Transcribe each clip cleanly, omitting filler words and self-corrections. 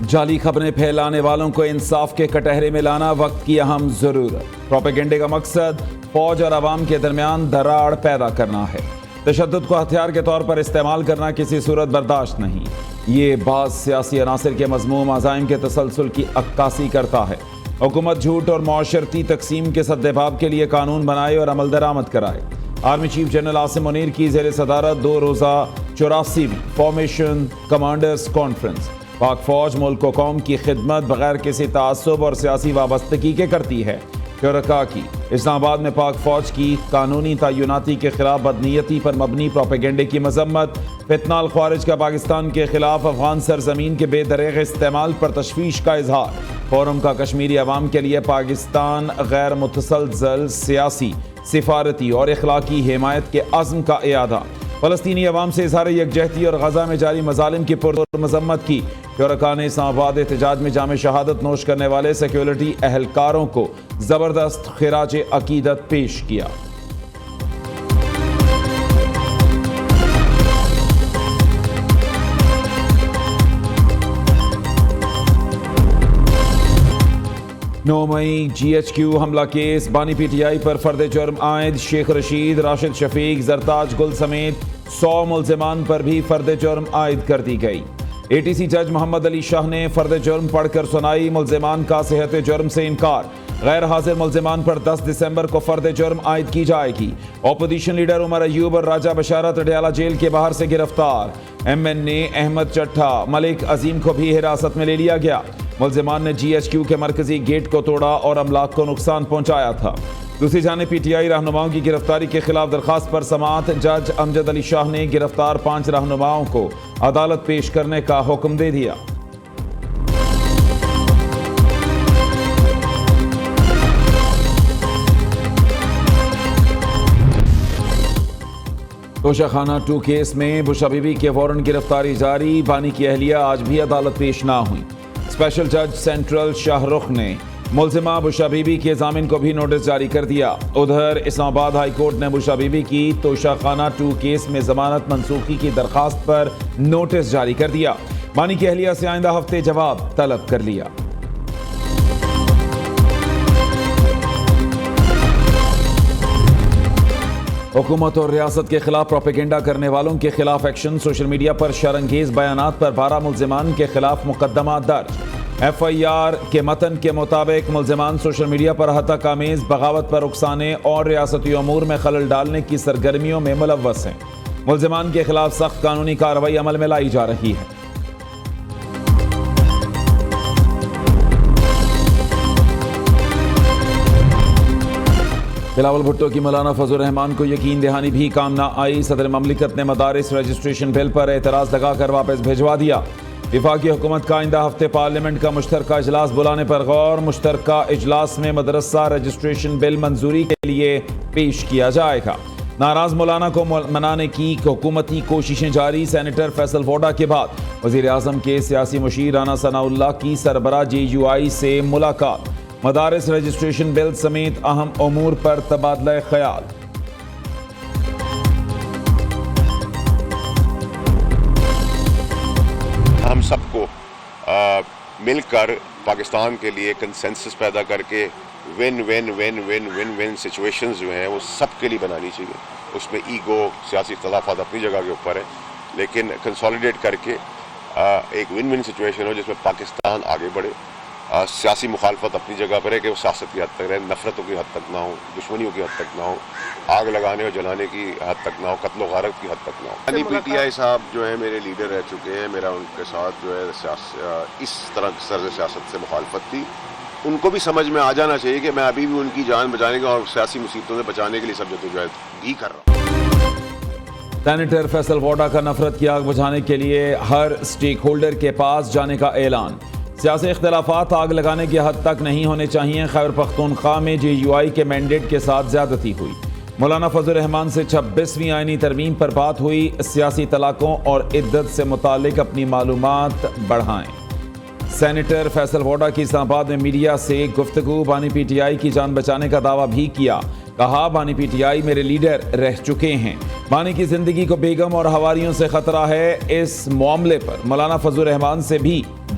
جعلی خبریں پھیلانے والوں کو انصاف کے کٹہرے میں لانا وقت کی اہم ضرورت۔ پروپیگنڈے کا مقصد فوج اور عوام کے درمیان دراڑ پیدا کرنا ہے۔ تشدد کو ہتھیار کے طور پر استعمال کرنا کسی صورت برداشت نہیں۔ یہ بعض سیاسی عناصر کے مذموم عزائم کے تسلسل کی عکاسی کرتا ہے۔ حکومت جھوٹ اور معاشرتی تقسیم کے سدباب کے لیے قانون بنائے اور عمل درآمد کرائے۔ Army chief general Asim Munir کی زیر صدارت 2 روزہ 84ویں فارمیشن کمانڈرز کانفرنس۔ پاک فوج ملک و قوم کی خدمت بغیر کسی تعصب اور سیاسی وابستگی کے کرتی ہے۔ شرکاء کی اسلام آباد میں پاک فوج کی قانونی تعیناتی کے خلاف بدنیتی پر مبنی پروپیگنڈے کی مذمت۔ فتنہ الخوارج کا پاکستان کے خلاف افغان سرزمین کے بے دریغ استعمال پر تشویش کا اظہار۔ فورم کا کشمیری عوام کے لیے پاکستان غیر متزلزل سیاسی، سفارتی اور اخلاقی حمایت کے عزم کا اعادہ۔ فلسطینی عوام سے اظہار یکجہتی اور غزہ میں جاری مظالم کی پرزور مذمت کی۔ شرکاء نے اسلام آباد احتجاج میں جام شہادت نوش کرنے والے سیکیورٹی اہلکاروں کو زبردست خراج عقیدت پیش کیا۔ جی ایچ کیو حملہ کیس بانی پی ٹی آئی پر فرد جرم عائد۔ شیخ رشید، راشد شفیق، زرتاج گل سمیت 100 ملزمان پر بھی فرد جرم عائد کر دی گئی۔ اے ٹی سی جج محمد علی شاہ نے فرد جرم پڑھ کر سنائی۔ ملزمان کا صحت جرم سے انکار۔ غیر حاضر ملزمان پر 10 دسمبر کو فرد جرم عائد کی جائے گی۔ اپوزیشن لیڈر عمر ایوب اور راجہ بشارت اڈیالہ جیل کے باہر سے گرفتار۔ ایم این اے احمد چٹھا، ملک عظیم کو بھی حراست میں لے لیا گیا۔ ملزمان نے جی ایچ کیو کے مرکزی گیٹ کو توڑا اور املاک کو نقصان پہنچایا تھا۔ دوسری جانب پی ٹی آئی رہنماؤں کی گرفتاری کے خلاف درخواست پر سماعت۔ جج امجد علی شاہ نے گرفتار 5 رہنماؤں کو عدالت پیش کرنے کا حکم دے دیا۔ توشہ خانہ 2 کیس میں بشرا بی بی کے وارنٹ گرفتاری جاری۔ بانی کی اہلیہ آج بھی عدالت پیش نہ ہوئی۔ اسپیشل جج سینٹرل شاہ رخ نے ملزمہ بشرا بی بی کے ضامن کو بھی نوٹس جاری کر دیا۔ ادھر اسلام آباد ہائی کورٹ نے بشرا بی بی کی توشہ خانہ 2 کیس میں ضمانت منسوخی کی درخواست پر نوٹس جاری کر دیا۔ بانی کی اہلیہ سے آئندہ ہفتے جواب طلب کر لیا۔ حکومت اور ریاست کے خلاف پروپیگنڈا کرنے والوں کے خلاف ایکشن۔ سوشل میڈیا پر شرانگیز بیانات پر 12 ملزمان کے خلاف مقدمہ درج۔ ایف آئی آر کے متن کے مطابق ملزمان سوشل میڈیا پر ہتک آمیز بغاوت پر اکسانے اور ریاستی امور میں خلل ڈالنے کی سرگرمیوں میں ملوث ہیں۔ ملزمان کے خلاف سخت قانونی کارروائی عمل میں لائی جا رہی ہے۔ بلاول بھٹو کی مولانا فضل الرحمان کو یقین دہانی بھی کام نہ آئی۔ صدر مملکت نے مدارس رجسٹریشن بل پر اعتراض لگا کر واپس بھجوا دیا۔ وفاقی حکومت کا آئندہ ہفتے پارلیمنٹ کا مشترکہ اجلاس بلانے پر غور۔ مشترکہ اجلاس میں مدرسہ رجسٹریشن بل منظوری کے لیے پیش کیا جائے گا۔ ناراض مولانا کو منانے کی حکومتی کوششیں جاری۔ سینیٹر فیصل ووڈا کے بعد وزیر اعظم کے سیاسی مشیر رانا ثناء اللہ کی سربراہ جے یو آئی سے ملاقات۔ مدارس رجسٹریشن بل سمیت اہم امور پر تبادلہ خیال۔ ہم سب کو مل کر پاکستان کے لیے کنسنسس پیدا کر کے one one one one one one situations جو ہیں وہ سب کے لیے بنانی چاہیے۔ اس میں ایگو، سیاسی اختلافات اپنی جگہ کے اوپر ہے، لیکن کنسالیڈیٹ کر کے ایک ون ون سچویشن ہو جس میں پاکستان آگے بڑھے۔ سیاسی مخالفت اپنی جگہ پر ہے کہ وہ سیاست کی حد تک رہے، نفرتوں کی حد تک نہ ہو، دشمنیوں کی حد تک نہ ہو، آگ لگانے اور جلانے کی حد تک نہ ہو، قتل و غارت کی حد تک نہ ہو۔ پی ٹی آئی صاحب جو ہے میرے لیڈر رہ چکے ہیں، میرا ان کے ساتھ جو ہے اس طرح طرز سیاست سے مخالفت تھی۔ ان کو بھی سمجھ میں آ جانا چاہیے کہ میں ابھی بھی ان کی جان بچانے کا اور سیاسی مصیبتوں سے بچانے کے لیے سب جدوجہد بھی کر رہا ہوں۔ سینیٹر فیصل ووڈا کا نفرت کی آگ بجھانے کے لیے ہر اسٹیک ہولڈر کے پاس جانے کا اعلان۔ سیاسی اختلافات آگ لگانے کی حد تک نہیں ہونے چاہیے۔ خیبر پختونخوا میں جے یو آئی کے مینڈیٹ کے ساتھ زیادتی ہوئی۔ مولانا فضل الرحمان سے 26ویں آئینی ترمیم پر بات ہوئی۔ سیاسی طلاقوں اور عدت سے متعلق اپنی معلومات بڑھائیں۔ سینیٹر فیصل ووڈا کی اسلام آباد میں میڈیا سے گفتگو۔ بانی پی ٹی آئی کی جان بچانے کا دعویٰ بھی کیا۔ کہا بانی پی ٹی آئی میرے لیڈر رہ چکے ہیں۔ بانی کی زندگی کو بیگم اور حواریوں سے خطرہ ہے۔ اس معاملے پر مولانا فضل الرحمان سے بھی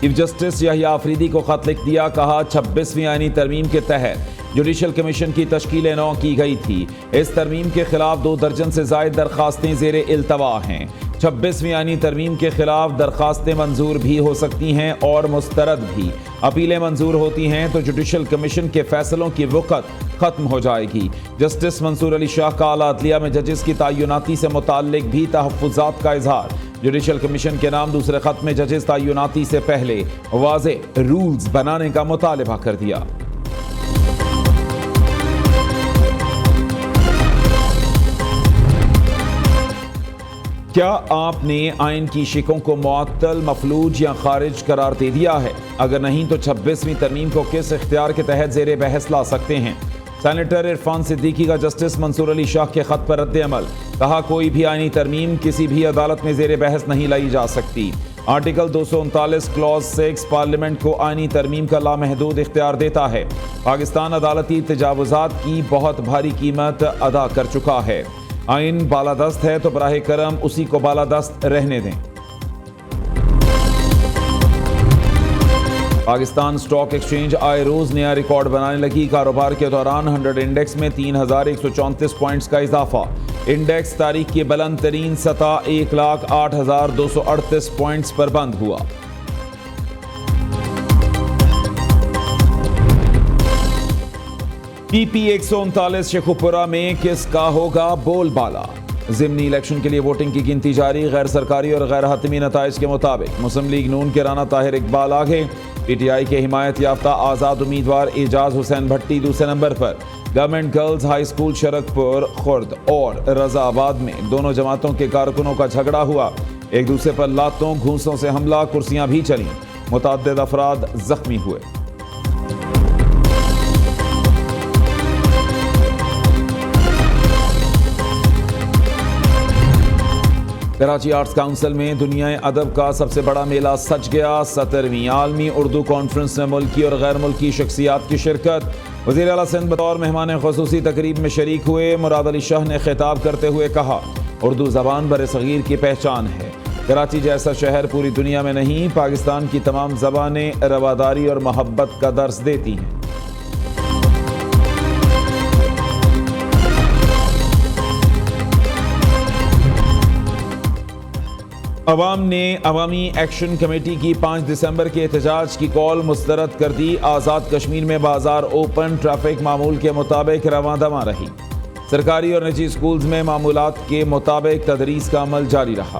چیف جسٹس یحییٰ آفریدی کو خط لکھ دیا، کہا 26ویں آئینی ترمیم کے تحت جوڈیشل کمیشن کی تشکیل نو کی گئی تھی۔ اس ترمیم کے خلاف 2 درجن سے زائد درخواستیں زیر التوا ہیں۔ 26ویں آئینی ترمیم کے خلاف درخواستیں منظور بھی ہو سکتی ہیں اور مسترد بھی۔ اپیلیں منظور ہوتی ہیں تو جوڈیشل کمیشن کے فیصلوں کی وقت ختم ہو جائے گی۔ جسٹس منصور علی شاہ کا اعلیٰ عدلیہ میں ججز کی تعیناتی سے متعلق بھی تحفظات کا اظہار۔ جوڈیشل کمیشن کے نام دوسرے خط میں ججز تعیناتی سے پہلے واضح رولز بنانے کا مطالبہ کر دیا۔ کیا آپ نے آئین کی شقوں کو معطل، مفلوج یا خارج قرار دے دیا ہے؟ اگر نہیں تو 26ویں ترمیم کو کس اختیار کے تحت زیر بحث لا سکتے ہیں؟ سینیٹر عرفان صدیقی کا جسٹس منصور علی شاہ کے خط پر رد عمل، کہا کوئی بھی آئینی ترمیم کسی بھی عدالت میں زیر بحث نہیں لائی جا سکتی۔ آرٹیکل 239 کلوز 6 پارلیمنٹ کو آئینی ترمیم کا لامحدود اختیار دیتا ہے۔ پاکستان عدالتی تجاوزات کی بہت بھاری قیمت ادا کر چکا ہے۔ آئین بالادست ہے تو براہ کرم اسی کو بالادست رہنے دیں۔ پاکستان سٹاک ایکسچینج آئے روز نیا ریکارڈ بنانے لگی۔ کاروبار کے دوران 100 انڈیکس میں 3134 پوائنٹس کا اضافہ۔ انڈیکس تاریخ کی بلند ترین سطح 1,08,238 پوائنٹس پر بند ہوا۔ پی پی 139 شیخوپورہ میں کس کا ہوگا بول بالا؟ ضمنی الیکشن کے لیے ووٹنگ کی گنتی جاری۔ غیر سرکاری اور غیر حتمی نتائج کے مطابق مسلم لیگ نون کے رانا طاہر اقبال آگے، پی ٹی آئی کے حمایت یافتہ آزاد امیدوار اعجاز حسین بھٹی دوسرے نمبر پر۔ Government girls high school Sharakpur Khurd اور رضا آباد میں دونوں جماعتوں کے کارکنوں کا جھگڑا ہوا، ایک دوسرے پر لاتوں گھونسوں سے حملہ، کرسیاں بھی چلیں، متعدد افراد زخمی ہوئے۔ کراچی آرٹس کونسل میں دنیا ادب کا سب سے بڑا میلہ سج گیا۔ 17ویں عالمی اردو کانفرنس میں ملکی اور غیر ملکی شخصیات کی شرکت۔ وزیر اعلیٰ سندھ بطور مہمان خصوصی تقریب میں شریک ہوئے۔ مراد علی شاہ نے خطاب کرتے ہوئے کہا، اردو زبان بر صغیر کی پہچان ہے۔ کراچی جیسا شہر پوری دنیا میں نہیں، پاکستان کی تمام زبانیں رواداری اور محبت کا درس دیتی ہیں۔ عوام نے عوامی ایکشن کمیٹی کی 5 دسمبر کے احتجاج کی کال مسترد کر دی۔ آزاد کشمیر میں بازار اوپن، ٹریفک معمول کے مطابق رواں دواں رہی۔ سرکاری اور نجی سکولز میں معمولات کے مطابق تدریس کا عمل جاری رہا۔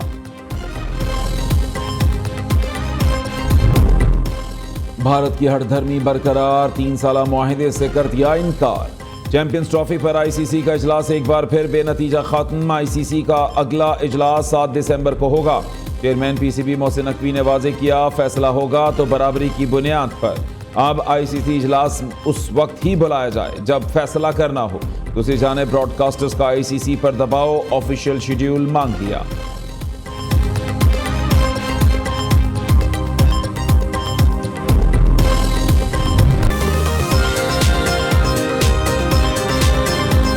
بھارت کی ہٹ دھرمی برقرار، 3 سالہ معاہدے سے کر دیا انکار۔ چیمپئنز ٹرافی پر آئی سی سی کا اجلاس ایک بار پھر بے نتیجہ ختم۔ آئی سی سی کا اگلا اجلاس 7 دسمبر کو ہوگا۔ Chairman P C B Mohsin Naqvi نے واضح کیا، فیصلہ ہوگا تو برابری کی بنیاد پر۔ اب آئی سی سی اجلاس اس وقت ہی بلایا جائے جب فیصلہ کرنا ہو۔ دوسری جانب براڈ کاسٹرز کا آئی سی سی پر دباؤ، آفیشیل شیڈیول مانگ لیا۔